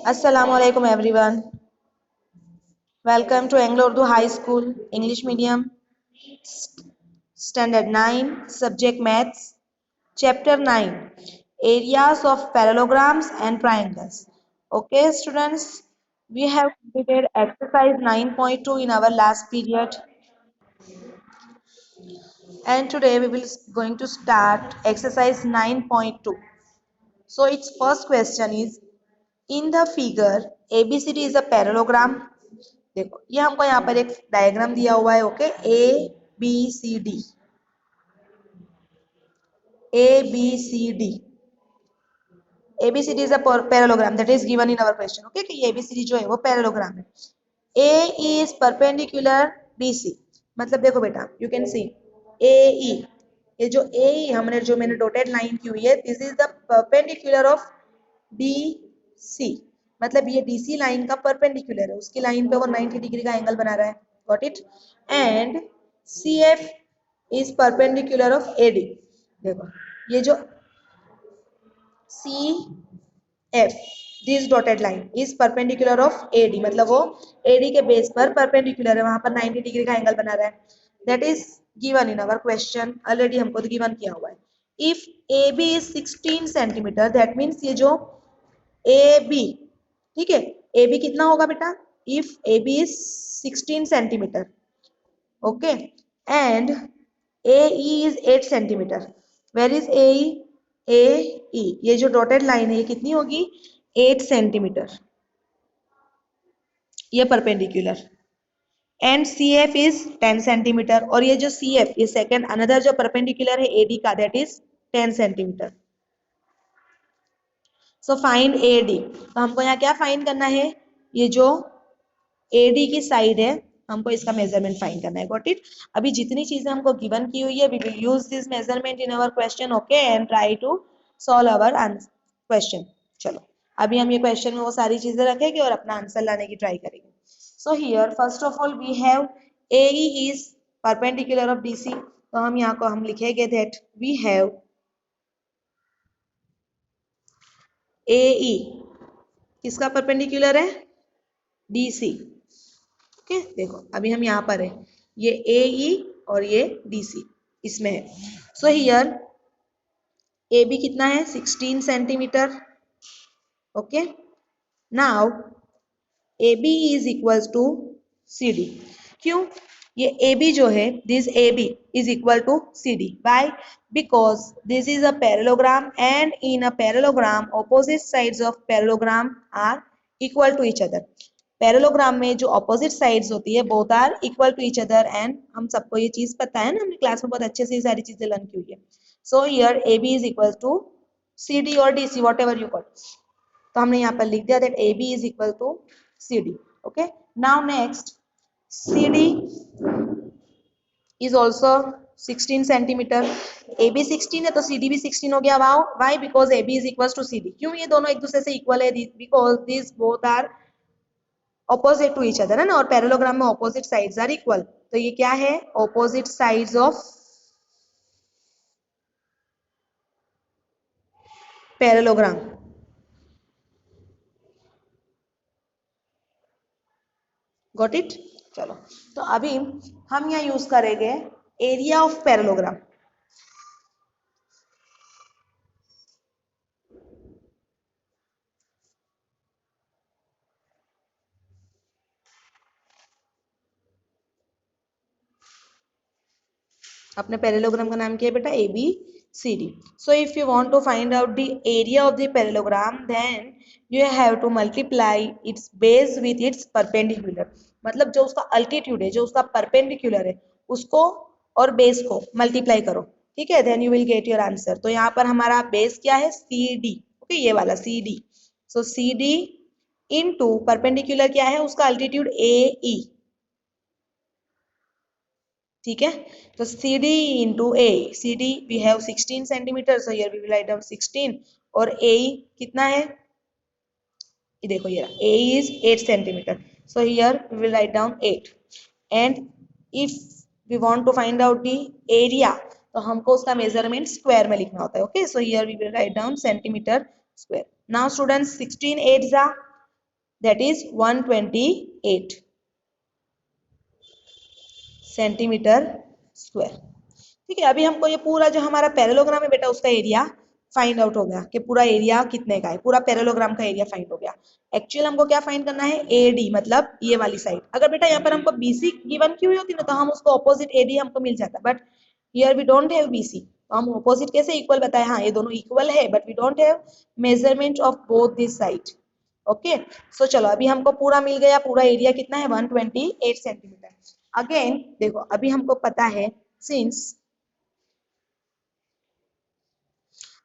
Assalamu alaikum everyone. Welcome to Anglo Urdu High School English Medium Standard 9 Subject Maths Chapter 9 Areas of Parallelograms and Triangles. Okay students, we have completed exercise 9.2 in our last period and today we will going to start exercise 9.2. So its first question is in the figure ABCD is a parallelogram. देखो ये हमको यहाँ पर एक diagram दिया हुआ है okay ABCD is a parallelogram that is given in our question okay कि ये ABCD जो है वो पैरेललोग्राम है A इज परपेंडिकुलर BC मतलब देखो बेटा यू कैन सी AE ये जो AE मैंने डॉटेड लाइन की हुई है this is the perpendicular of BC मतलब ये DC लाइन का परपेंडिकुलर है उसकी लाइन पे वो 90 डिग्री का एंगल बना रहा है got it and CF is perpendicular of AD देखो ये जो CF this dotted line is perpendicular of AD मतलब वो AD के बेस पर परपेंडिकुलर है वहां पर 90 डिग्री का एंगल बना रहा है that is given in our question already हमको तो गिवन किया हुआ है if AB is 16 centimetre that means ये जो AB ठीक है AB कितना होगा बेटा if AB is 16 centimetre okay and AE is 8 centimetre where is AE ये जो डॉटेड लाइन है ये कितनी होगी 8 सेंटीमीटर ये perpendicular and CF is 10 centimetre और ये जो CF ये सेकंड अनदर जो परपेंडिकुलर है AD का that is 10 centimetre so find AD तो हमको यहाँ क्या फाइंड करना है ये जो AD की साइड है हमको इसका मेजरमेंट फाइंड करना है गॉट इट अभी जितनी चीजें हमको गिवन की हुई है we will use this measurement in our question okay and try to solve our question चलो अभी हम ये क्वेश्चन में वो सारी चीजें रखेंगे और अपना आंसर लाने की ट्राई करेंगे so here first of all we have AE is perpendicular of DC तो हम यहाँ को हम लिखेंगे दैट वी हैव AE किसका परपेंडिकुलर है DC ओके देखो अभी हम यहाँ पर है ये AE और ये DC इसमें है सो हियर AB कितना है 16 centimetre okay now AB is equals to CD क्यों ये AB जो है this AB is equal to CD why because this is a parallelogram and in a parallelogram opposite sides of parallelogram are equal to each other parallelogram में जो opposite sides होती है both are equal to each other and हम सबको ये चीज पता है ना हमने क्लास में बहुत अच्छे से ये सारी चीजें लर्न की हुई है so here AB is equal to CD और DC whatever you call तो हमने यहाँ पर लिख दिया that AB is equal to CD okay now next CD is also 16 centimetre AB 16 है तो CD भी 16 हो गया why because AB is equal to CD क्यों ये दोनों एक दूसरे से इक्वल है because this both are opposite to each other है ना और पैरेललोग्राम में ऑपोजिट साइड्स आर इक्वल तो ये क्या है opposite sides of parallelogram got it चलो तो अभी हम यहाँ यूज करेंगे एरिया ऑफ पैरेललोग्राम अपने पैरेललोग्राम का नाम क्या है बेटा ABCD so if you want to find out the area of the parallelogram then you have to multiply its base with its perpendicular मतलब जो उसका अल्टीट्यूड है जो उसका परपेंडिकुलर है उसको और बेस को मल्टीप्लाई करो ठीक है then you will get your answer तो यहाँ पर हमारा बेस क्या है CD ओके ये वाला CD सो CD इनटू परपेंडिकुलर क्या है उसका अल्टीट्यूड AE ठीक है तो CD into A CD we have 16 centimetre so here we will write down 16 और AE कितना है ये देखो ये AE is 8 centimetre so here we will write down 8 and if we want to find out the area तो हमको उसका measurement square में लिखना होता है okay so here we will write down centimetre square now students 16 8 जा that is 128 centimetre square. ठीक है, अभी हमको ये पूरा जो हमारा पैरेललोग्राम है बेटा उसका एरिया फाइंड आउट हो गया कि पूरा एरिया कितने का है, पूरा पैरेललोग्राम का एरिया फाइंड हो गया। एक्चुअल हमको क्या फाइंड करना है, एडी मतलब ये वाली साइड। अगर बेटा यहाँ पर हमको बीसी गिवन की हुई होती ना तो हम उसको ऑपोजिट एडी हमको मिल जाता, but here we don't have BC, तो हम ऑपोजिट कैसे इक्वल बताए, हाँ ये दोनों इक्वल है but we don't have measurement of both this side. Okay, so चलो अभी हमको पूरा मिल गया, पूरा एरिया कितना है 128 सेंटीमीटर। अगेन देखो अभी हमको पता है सिंस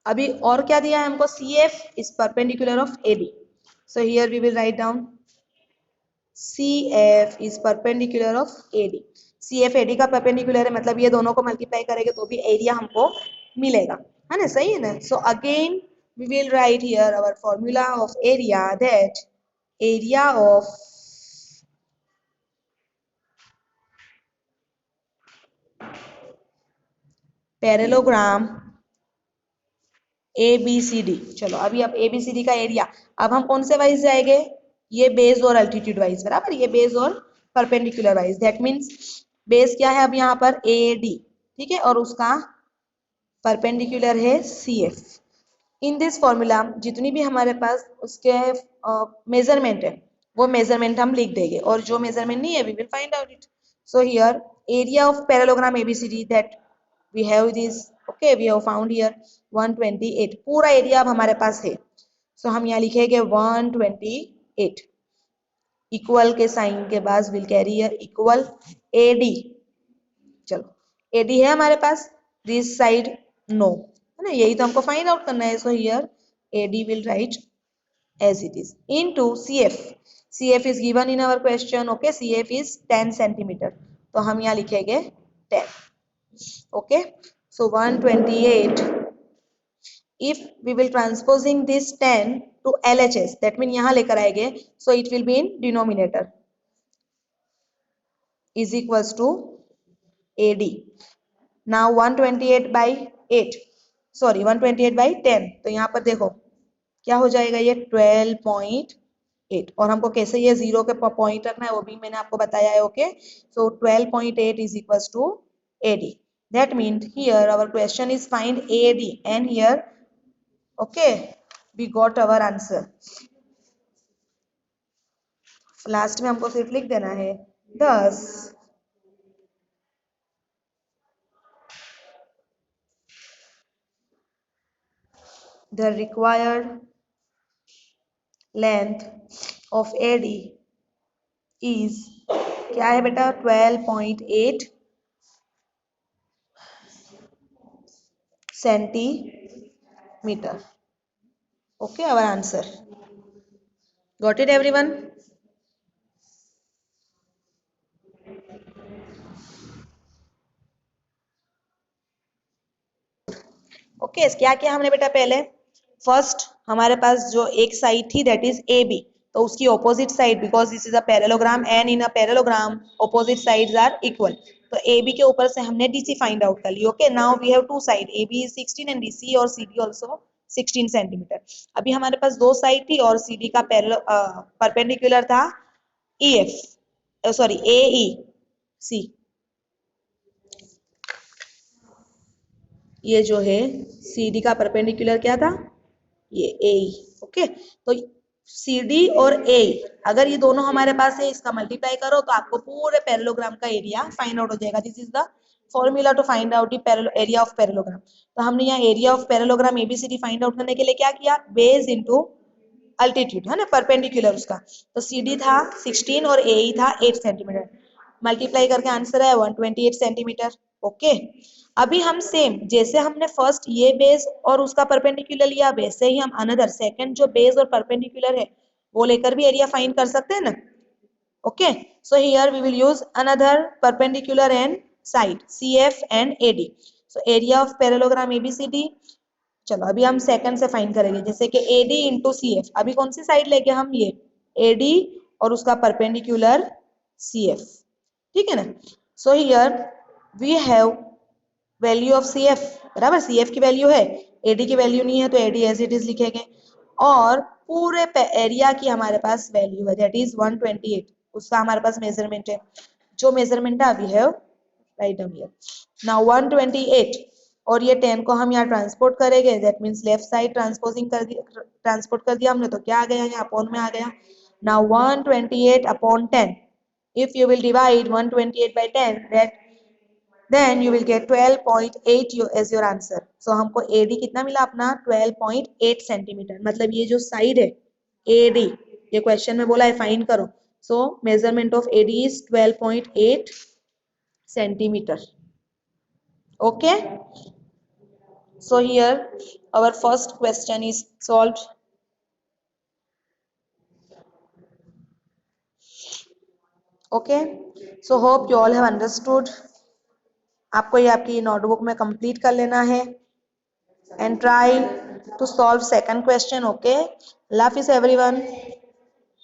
अभी और क्या दिया है हमको, CF is perpendicular of AD, so here we will write down CF is perpendicular of AD। CF AD का परपेंडिकुलर है, मतलब ये दोनों को मल्टीप्लाई करेंगे तो भी एरिया हमको मिलेगा, है ना, सही है ना। So again we will write here our formula of area, that area of parallelogram ABCD। चलो अभी अब ABCD का एरिया, अब हम कौन से वाइज जाएंगे, ये बेस और अल्टीट्यूड वाइज, बराबर, ये बेस और perpendicular wise. That means base क्या है अब यहाँ पर AD, ठीक है, और उसका परपेंडिकुलर है CF। इन दिस फॉर्मूला जितनी भी हमारे पास उसके मेजरमेंट है वो मेजरमेंट हम लिख देंगे, और जो मेजरमेंट नहीं है we will find out it. So here area of parallelogram ABCD that we have this, okay, we have found here 128, पूरा एरिया अब हमारे पास है। सो हम यहाँ लिखेंगे 128, इक्वल के साइन के बाद will carry here equal AD। चलो AD है हमारे पास, दिस साइड नो, है ना, यही तो हमको फाइंड आउट करना है। So here AD will write as it is into CF। CF is given in our question, okay, CF is 10 centimeter, तो हम यहाँ लिखेंगे 10। okay, so 128, if we will transposing this 10 to LHS, that mean यहाँ लेकर आएंगे, so it will be in denominator is equals to AD। now 128 by 8, sorry 128 by 10, तो यहाँ पर देखो क्या हो जाएगा, ये 12.8, और हमको कैसे ये जीरो के पॉइंट रखना है वो भी मैंने आपको बताया है। Okay, so 12.8 is equals to AD। That means here our question is find AD, and here okay we got our answer। Last में हमको सिर्फ लिख देना है thus the required length of AD is क्या है बेटा 12.8 centimeter। okay, our answer, got it everyone? Okay, क्या किया हमने बेटा, पहले फर्स्ट हमारे पास जो एक साइड थी दैट इज AB, तो उसकी opposite side, because this is a parallelogram and in a parallelogram opposite sides are equal, तो AB के ऊपर से हमने DC फाइंड आउट कर ली। Okay, now we have two side, AB is 16 and DC और CD आल्सो 16 सेंटीमीटर। अभी हमारे पास दो साइड थी और CD का परपेंडिकुलर था EF, सॉरी AEC, ये जो है CD का परपेंडिकुलर क्या था, ये AE। ओके, तो CD और AE अगर ये दोनों हमारे पास है, इसका मल्टीप्लाई करो तो आपको पूरे पैरेललोग्राम का एरिया फाइंड आउट हो जाएगा। This is the formula to find out the area of parallelogram. तो हमने यहाँ area of parallelogram ABCD find out करने के लिए क्या किया, बेस इनटू अल्टीट्यूड, है ना, परपेंडिकुलर उसका, तो CD था 16 और AE था 8 सेंटीमीटर, मल्टीप्लाई करके आंसर है 128 सेंटीमीटर। ओके, अभी हम सेम जैसे हमने फर्स्ट ये बेस और उसका परपेंडिकुलर लिया, वैसे ही हम अनदर सेकंड जो बेस और परपेंडिकुलर है वो लेकर भी एरिया फाइंड कर सकते हैं ना। Okay, so here we will use another perpendicular and side CF and AD। So area of parallelogram ABCD, चलो अभी हम सेकंड से फाइंड करेंगे, जैसे कि AD इंटू CF, अभी कौन सी साइड लेके हम, ये AD और उसका परपेंडिकुलर CF, ठीक है ना। So here we have value of CF, बराबर, CF की वैल्यू है, AD की वैल्यू नहीं है तो AD एज इट इज लिखेंगे, और पूरे एरिया की हमारे पास वैल्यू है, दैट इज 128, उसका हमारे पास मेजरमेंट है। जो मेजरमेंट है we have write down here. Now 128 और ये 10 को हम यहाँ ट्रांसपोर्ट करेंगे, that means left side transport कर दिया हमने, तो क्या आ गया, यहाँ अपॉन में आ गया। Now 128 upon 10, if you will divide 128 by 10, that then you will get 12.8 as your answer. So हमको AD कितना मिला अपना 12.8 सेंटीमीटर, मतलब ये जो साइड है AD, ये क्वेश्चन में बोला है फाइंड करो, so measurement of AD is 12.8 centimetre. Okay, so here our first question is solved. Okay, so hope you all have understood. आपको ये आपकी नोटबुक में कंप्लीट कर लेना है and try to solve second question. Okay, love is everyone.